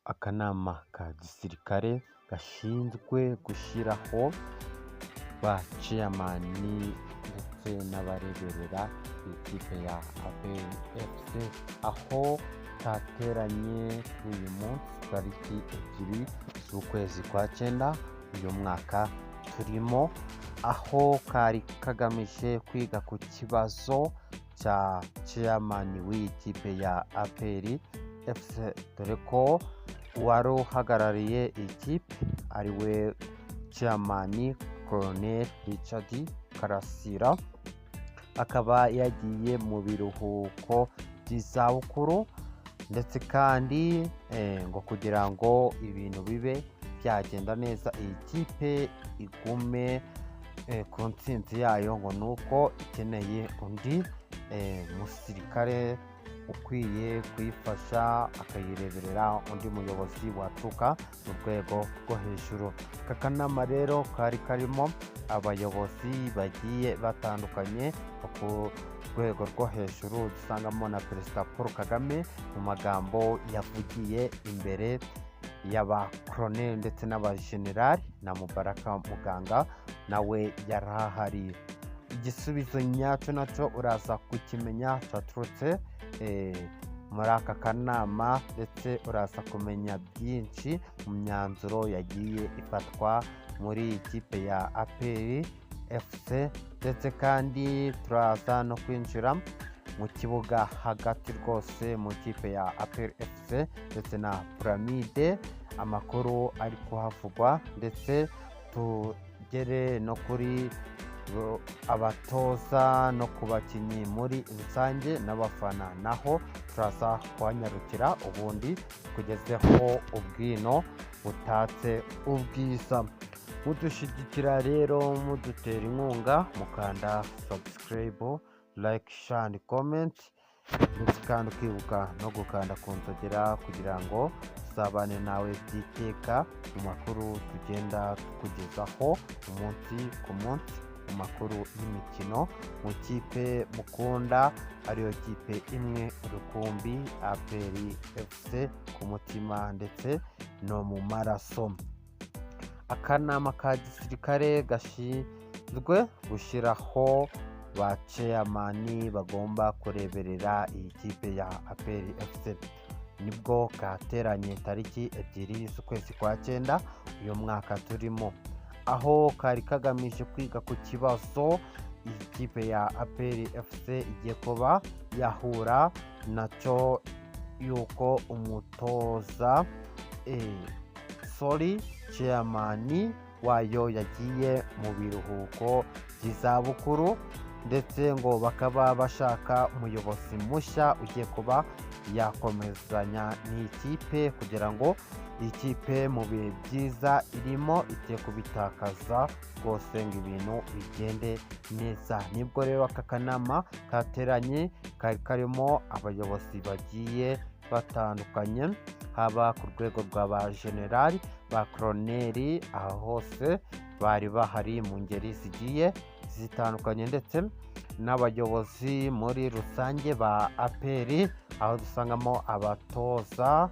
akanama ka gisirikare gashinzwe gushyiraho ba chairman ndetse n'abareberera ikipe ya APR FC, aho kateranye uyu munsi tariki 2 z'ukwezi kwa 9 uyu mwaka turimo, aho kari kagamije kwiga ku kibazo cya chairman w'ikipe ya APR FC, dore ko wari uhagarariye ikipe ariwe chairman Colonel Richard Karasira, akaba yagiye mu biruhuko by'izabukuru, ndetse kandi ngo kugira ngo ibintu bibe byagenda neza iyi kipe igume ku ntsinzi yayo, ngo nuko ikeneye undi musirikare ukwiye kuyifasha akayireberera, undi muyobozi waturuka mu rwego rwo hejuru. Aka kanama rero kari karimo abayobozi bagiye batandukanye ku rwego rwo hejuru, dusangamo na Perezida Paul Kagame mu magambo yavugiye imbere y'abakoloneli ndetse n'abajenerali, na Mubaraka Muganga nawe yarahari. Igisubizo nyacyo nacyo uraza kukimenya cyaturutse muri aka kanama, ndetse uraza kumenya byinshi mu myanzuro yagiye ifatwa muri ikipe ya APR FC, ndetse kandi turaza no kwinjira mu kibuga hagati rwose mu kipe ya APR FC ndetse na Pyramide, amakuru ari kuhavugwa, ndetse tugere no kuri abatoza no ku bakinnyi muri rusange n'abafana, naho turaza kuhanyarukira ubundi kugezeho ubwino butatse ubwiza. Mudushyigikira rero, mudutera inkunga, mukanda subscribe, like, share and comment, ndetse kandi ukibuka no gukanda ku nzogera kugira ngo tuzabane nawe by'iteka mu makuru tugenda tukugezaho umunsi ku munsi, mu makuru y'imikino mu kipe mukunda ariyo kipe imwe rukumbi APR FC, ku mutima ndetse no mu maraso. Akanama ka gisirikare gashinzwe gushyiraho ba chairman bagomba kureberera iyi kipe ya APR FC nibwo kateranye tariki 2 z'ukwezi kwa 9 uyu mwaka turimo, aho kari kagamije kwiga ku kibazo iyi kipe ya APR FC igiye kuba yahura nacyo, yuko umutoza chairman wayo yagiye mu biruhuko by'izabukuru, ndetse ngo bakaba bashaka umuyobozi mushya ugiye kuba yakomezanya n'ikipe kugira ngo ikipe mu bihe byiza irimo ite kubitakaza rwose, ngo ibintu bigende neza. Nibwo rero aka kanama kateranye kari karimo abayobozi bagiye batandukanye, haba ku rwego rw'aba generali, ba koloneli, aho hose bari bahari mu ngeri zigiye zitandukanye, ndetse n'abayobozi muri rusange ba APR, aho dusangamo abatoza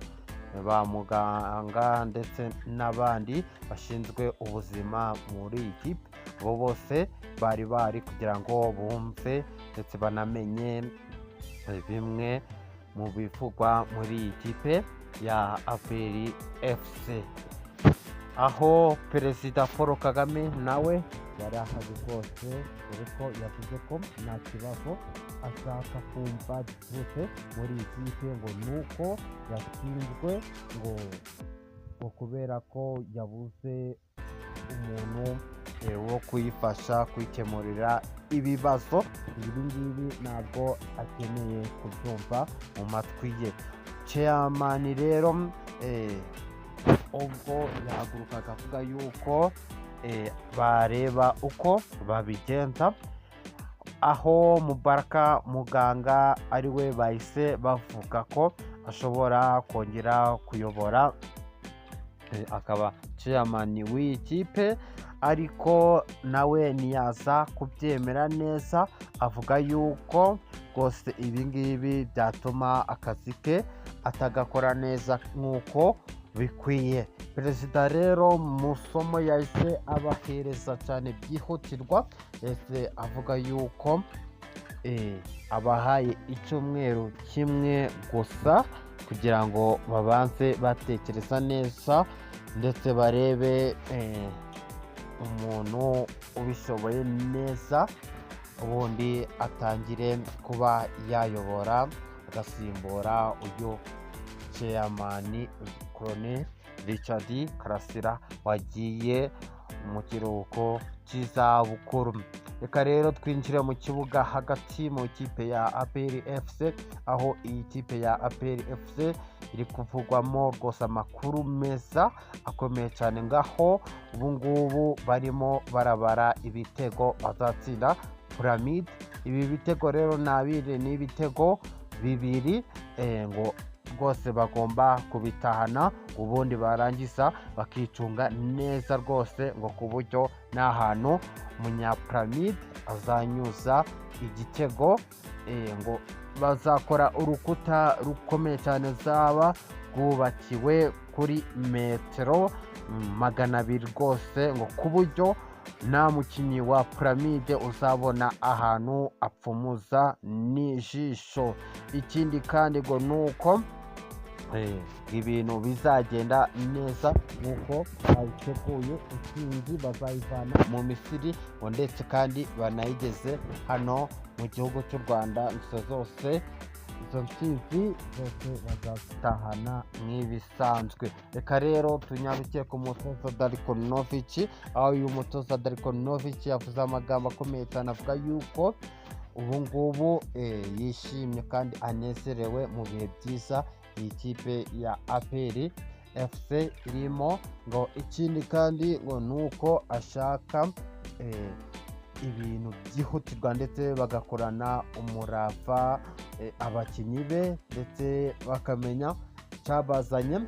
ba muganga ndetse n'abandi bashinzwe ubuzima muri iyi kipe. Abo bose bari kugira ngo bumve ndetse banamenye bimwe mu bivugwa muri iyi kipe ya APR FC, aho Perezida Paul Kagame nawe yari ahari rwose, dore ko yavuze ko nta kibazo ashaka kumva giturutse muri iyi kipe, ngo nuko yatsinzwe, ngo kubera ko yabuze umuntu wo kuyifasha kwikemurira ibibazo. Ibi ngibi ntabwo akeneye kubyumva mu matwi ye. Chairman rero ubwo yahagurukaga avuga yuko bareba uko babigenza, aho Mubaraka Muganga ariwe bahise bavuga ko ashobora kongera kuyobora akaba chairman w'iyi kipe, ariko nawe ntiyaza kubyemera neza, avuga yuko rwose ibi ngibi byatuma akazi ke atagakora neza nk'uko bikwiye. Perezida rero mu somo yahise abahereza cyane byihutirwa, ese avuga yuko abahaye icyumweru kimwe gusa kugira ngo babanze batekereza neza ndetse barebe umuntu ubishoboye neza, ubundi atangire kuba yayobora agasimbura uyu chairman Colonel Richard Karasira wagiye mu kiruhuko cy'izabukuru. Reka rero twinjire mu kibuga hagati mu ikipe ya APR FC, aho iyi kipe ya APR FC iri kuvugwamo rwose amakuru meza akomeye cyane, ngaho ubu ngubu barimo barabara ibitego bazatsinda Pyramide. Ibi bitego rero ni ibitego bibiri ngo rwose bagomba kubitahana, ubundi barangiza bakicunga neza rwose ngo ku buryo nta hantu Pyramide azanyuza igitego, ngo bazakora urukuta rukomeye cyane zaba rwubakiwe kuri metero 200 rwose, ngo ku buryo nta mukinnyi wa Pyramide uzabona ahantu apfumuza n'ijisho. Ikindi kandi ngo nuko ibintu bizagenda neza nk'uko babiteguye. Intsinzi bazayivana mu Misiri ngo ndetse kandi banayigeze hano mu gihugu cy'u Rwanda. Zose izo ntsinzi zose bazazitahana nk'ibisanzwe. Reka rero tunyarukire ku mutoza Darko Novic, aho uyu mutoza Darko Novic yavuze amagambo akomeye cyane, avuga yuko ubu ngubu yishimye kandi anezerewe mu bihe byiza iyi kipe ya APR FC irimo, ngo ikindi kandi ngo nuko ashaka ibintu byihutirwa ndetse bagakorana umurava abakinnyi be ndetse bakamenya cyabazanye,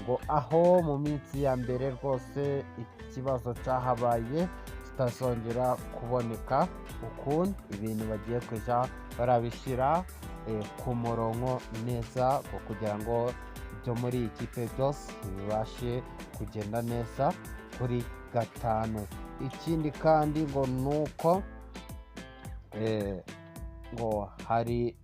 ngo aho mu minsi ya mbere rwose ikibazo cyahabaye kitazongera kuboneka ukundi, ibintu bagiye kujya barabishyira ku murongo neza kugira ngo ibyo muri iyi kipe byose bibashe kugenda neza kuri gatanu. Ikindi kandi ngo nuko ngo hari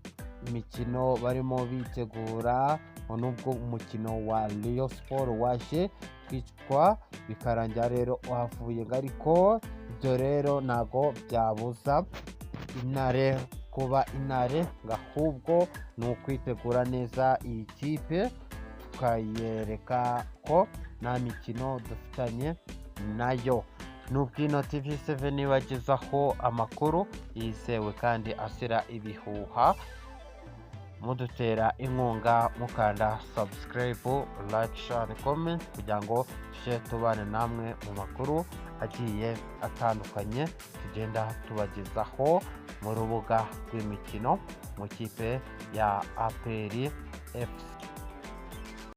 imikino barimo bitegura, nubwo umukino wa Rayon Sport waje kwicwa bikarangira rero uhavuye, ariko ibyo rero ntago byabuza Intare kuba Intare, ahubwo ni ukwitegura neza iyi kipe tukayereka ko nta mikino dufitanye nayo. Nubwino TV7 bagezaho amakuru yizewe kandi asira ibihuha, mudutera inkunga mukanda subscribe, like, share, comment kugira ngo tujye tubane namwe mu makuru agiye atandukanye tugenda tubagezaho mu rubuga rw'imikino mu kipe ya APR FC.